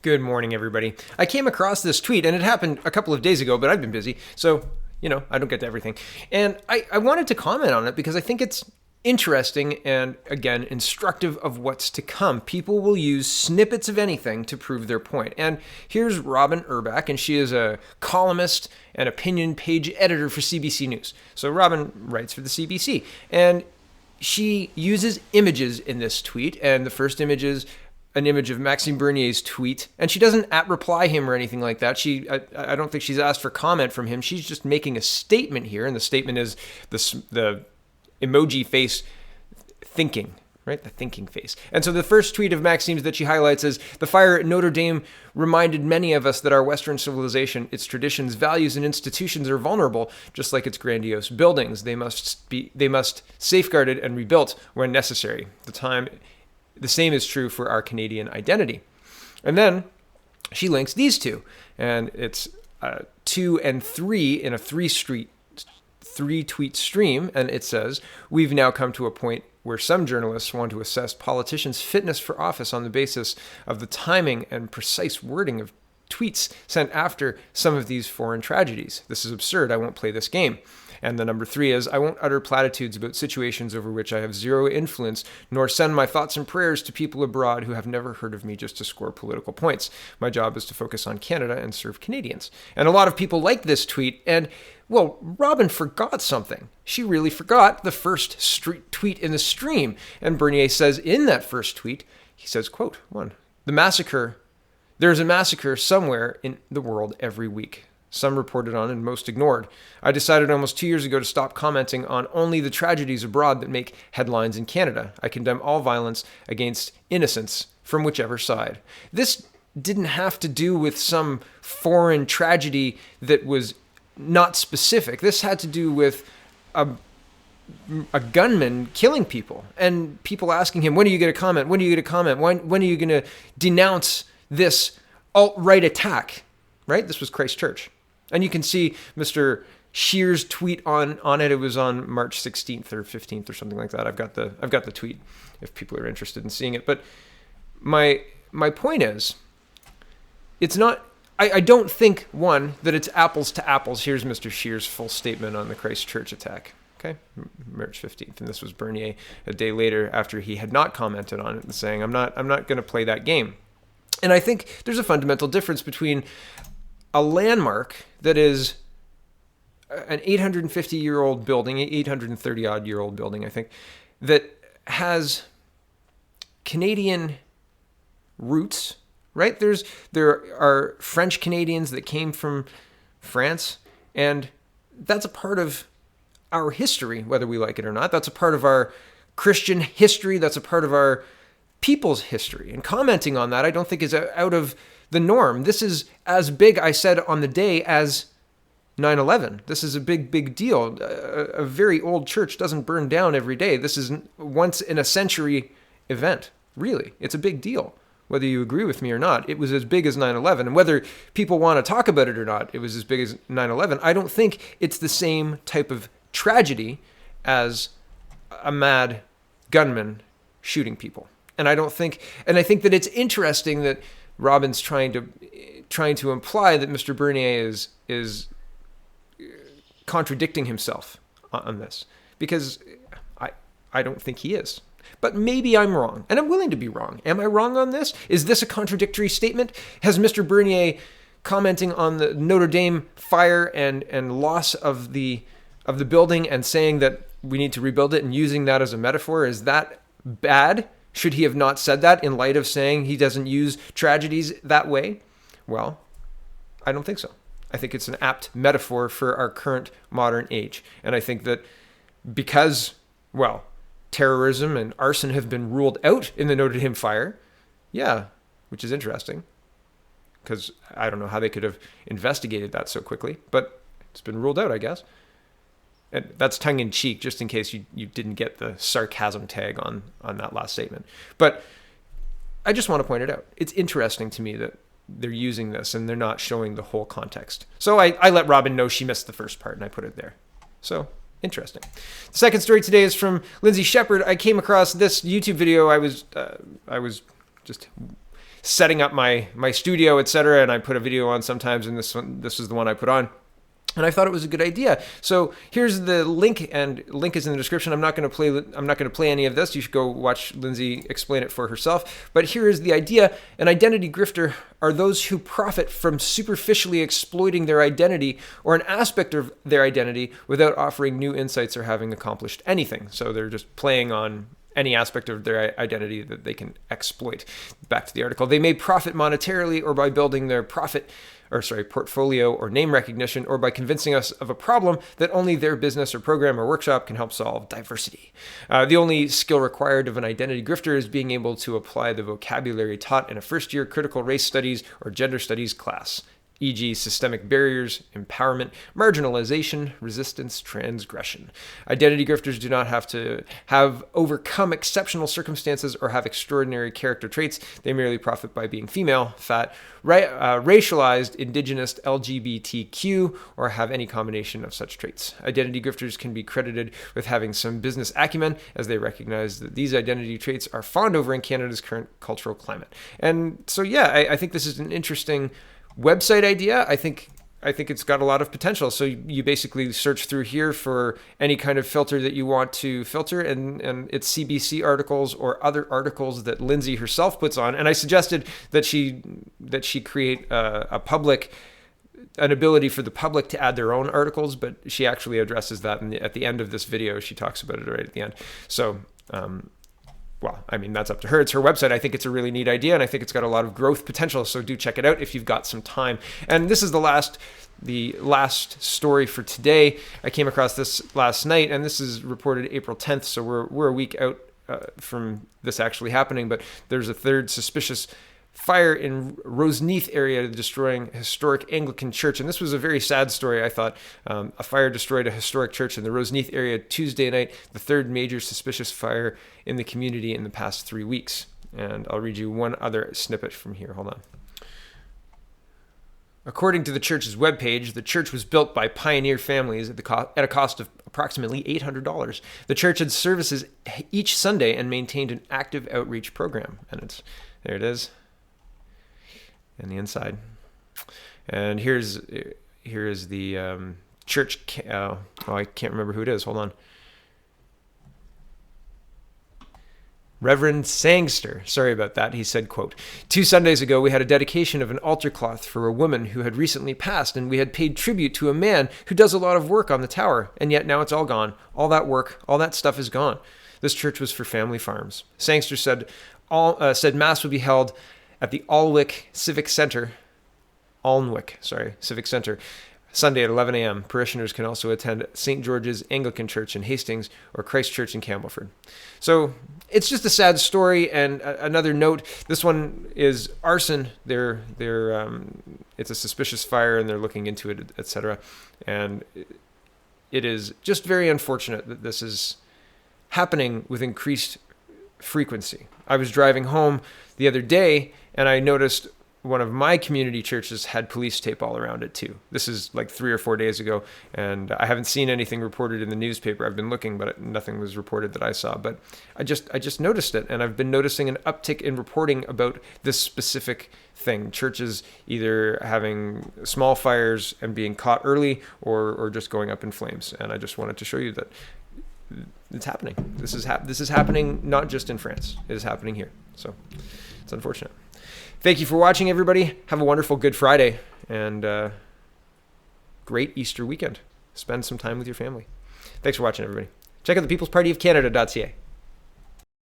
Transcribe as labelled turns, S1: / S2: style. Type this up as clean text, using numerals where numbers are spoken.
S1: Good morning, everybody. I came across this tweet, and it happened a couple of days ago, but I've been busy, so, I don't get to everything. And I wanted to comment on it because I think it's interesting and, again, instructive of what's to come. People will use snippets of anything to prove their point. And here's Robyn Urback, and she is a columnist and opinion page editor for CBC News. So Robyn writes for the CBC, and she uses images in this tweet, and the first image is an image of Maxime Bernier's tweet, and she doesn't reply him or anything like that. I don't think she's asked for comment from him. She's just making a statement here, and the statement is the emoji face thinking, right? The thinking face. And so the first tweet of Maxime's that she highlights is, "The fire at Notre Dame reminded many of us that our Western civilization, its traditions, values, and institutions are vulnerable, just like its grandiose buildings. They must safeguarded and rebuilt when necessary. The same is true for our Canadian identity." And then she links these two, and it's 2 and 3 in a three-tweet stream, and it says, "We've now come to a point where some journalists want to assess politicians' fitness for office on the basis of the timing and precise wording of tweets sent after some of these foreign tragedies. This is absurd. I won't play this game." And the number 3 is, "I won't utter platitudes about situations over which I have zero influence, nor send my thoughts and prayers to people abroad who have never heard of me just to score political points. My job is to focus on Canada and serve Canadians." And a lot of people like this tweet, and, well, Robyn forgot something. She really forgot the first tweet in the stream. And Bernier says in that first tweet, he says, quote, 1, "There's a massacre somewhere in the world every week. Some reported on and most ignored. I decided almost 2 years ago to stop commenting on only the tragedies abroad that make headlines in Canada. I condemn all violence against innocents from whichever side." This didn't have to do with some foreign tragedy that was not specific. This had to do with a gunman killing people, and people asking him, "When are you going to comment? When are you going to comment? When are you going to denounce this alt-right attack?" Right? This was Christchurch. And you can see Mr. Scheer's tweet on it. It was on March 16th or 15th or something like that. I've got the tweet if people are interested in seeing it. But my point is, it's not, I don't think, one, that it's apples to apples. Here's Mr. Scheer's full statement on the Christchurch attack. Okay, March 15th. And this was Bernier a day later after he had not commented on it and saying, I'm not going to play that game. And I think there's a fundamental difference between a landmark that is an 850-year-old building, 830-odd-year-old building, I think, that has Canadian roots, right? There are French Canadians that came from France, and that's a part of our history, whether we like it or not. That's a part of our Christian history. That's a part of our people's history. And commenting on that, I don't think is out of the norm. This is as big, I said on the day, as 9/11. This is a big, big deal. A very old church doesn't burn down every day. This is once in a century event. Really, it's a big deal. Whether you agree with me or not, it was as big as 9/11. And whether people want to talk about it or not, it was as big as 9/11. I don't think it's the same type of tragedy as a mad gunman shooting people. And I think that it's interesting that Robyn's trying to imply that Mr. Bernier is contradicting himself on this, because I don't think he is. But maybe I'm wrong, and I'm willing to be wrong. Am I wrong on this? Is this a contradictory statement? Has Mr. Bernier commenting on the Notre Dame fire and loss of the building and saying that we need to rebuild it and using that as a metaphor, is that bad? Should he have not said that in light of saying he doesn't use tragedies that way? Well, I don't think so. I think it's an apt metaphor for our current modern age. And I think that because, well, terrorism and arson have been ruled out in the Notre Dame fire, yeah, which is interesting, because I don't know how they could have investigated that so quickly, but it's been ruled out, I guess. And that's tongue-in-cheek, just in case you didn't get the sarcasm tag on that last statement. But I just want to point it out. It's interesting to me that they're using this and they're not showing the whole context. So I let Robyn know she missed the first part, and I put it there. So interesting. The second story today is from Lindsay Sheppard. I came across this YouTube video. I was just setting up my studio, etc. And I put a video on sometimes, and this was the one I put on. And I thought it was a good idea. So here's the link, and link is in the description. I'm not going to play any of this. You should go watch Lindsay explain it for herself. But here is the idea. An identity grifter are those who profit from superficially exploiting their identity or an aspect of their identity without offering new insights or having accomplished anything. So they're just playing on any aspect of their identity that they can exploit. Back to the article. They may profit monetarily or by building their portfolio or name recognition, or by convincing us of a problem that only their business or program or workshop can help solve: diversity. The only skill required of an identity grifter is being able to apply the vocabulary taught in a first-year critical race studies or gender studies class, e.g. systemic barriers, empowerment, marginalization, resistance, transgression. Identity grifters do not have to have overcome exceptional circumstances or have extraordinary character traits. They merely profit by being female, fat, racialized, indigenous, LGBTQ, or have any combination of such traits. Identity grifters can be credited with having some business acumen, as they recognize that these identity traits are fawned over in Canada's current cultural climate. And so, yeah, I think this is an interesting website idea. I think it's got a lot of potential. So you basically search through here for any kind of filter that you want to filter, and it's CBC articles or other articles that Lindsay herself puts on. And I suggested that she create an ability for the public to add their own articles, but she actually addresses that at the end of this video. She talks about it right at the end. So well, I mean, that's up to her. It's her website. I think it's a really neat idea, and I think it's got a lot of growth potential. So do check it out if you've got some time. And this is the last story for today. I came across this last night, and this is reported April 10th. So we're a week out from this actually happening. But there's a third suspicious fire in Roseneath area destroying a historic Anglican church. And this was a very sad story, I thought. A fire destroyed a historic church in the Roseneath area Tuesday night, the third major suspicious fire in the community in the past 3 weeks. And I'll read you one other snippet from here. Hold on. According to the church's webpage, the church was built by pioneer families at a cost of approximately $800. The church had services each Sunday and maintained an active outreach program. And there it is. And the inside, and here is the church. I can't remember who it is. Hold on. Reverend Sangster, sorry about that. He said, quote, 2 Sundays ago, we had a dedication of an altar cloth for a woman who had recently passed, and we had paid tribute to a man who does a lot of work on the tower, and yet now it's all gone. All that work, all that stuff is gone. This church was for family farms. Sangster said Mass would be held at the Alnwick Civic Center, Sunday at 11 a.m. Parishioners can also attend St. George's Anglican Church in Hastings or Christchurch in Campbellford. So it's just a sad story. And another note, this one is arson. It's a suspicious fire, and they're looking into it, etc. And it is just very unfortunate that this is happening with increased frequency. I was driving home the other day, and I noticed one of my community churches had police tape all around it too. This is like 3 or 4 days ago, and I haven't seen anything reported in the newspaper. I've been looking, but nothing was reported that I saw. But I just noticed it, and I've been noticing an uptick in reporting about this specific thing. Churches either having small fires and being caught early, or just going up in flames. And I just wanted to show you that it's happening. This is happening not just in France. It is happening here. So it's unfortunate. Thank you for watching, everybody. Have a wonderful Good Friday and great Easter weekend. Spend some time with your family. Thanks for watching, everybody. Check out thepeoplespartyofcanada.ca.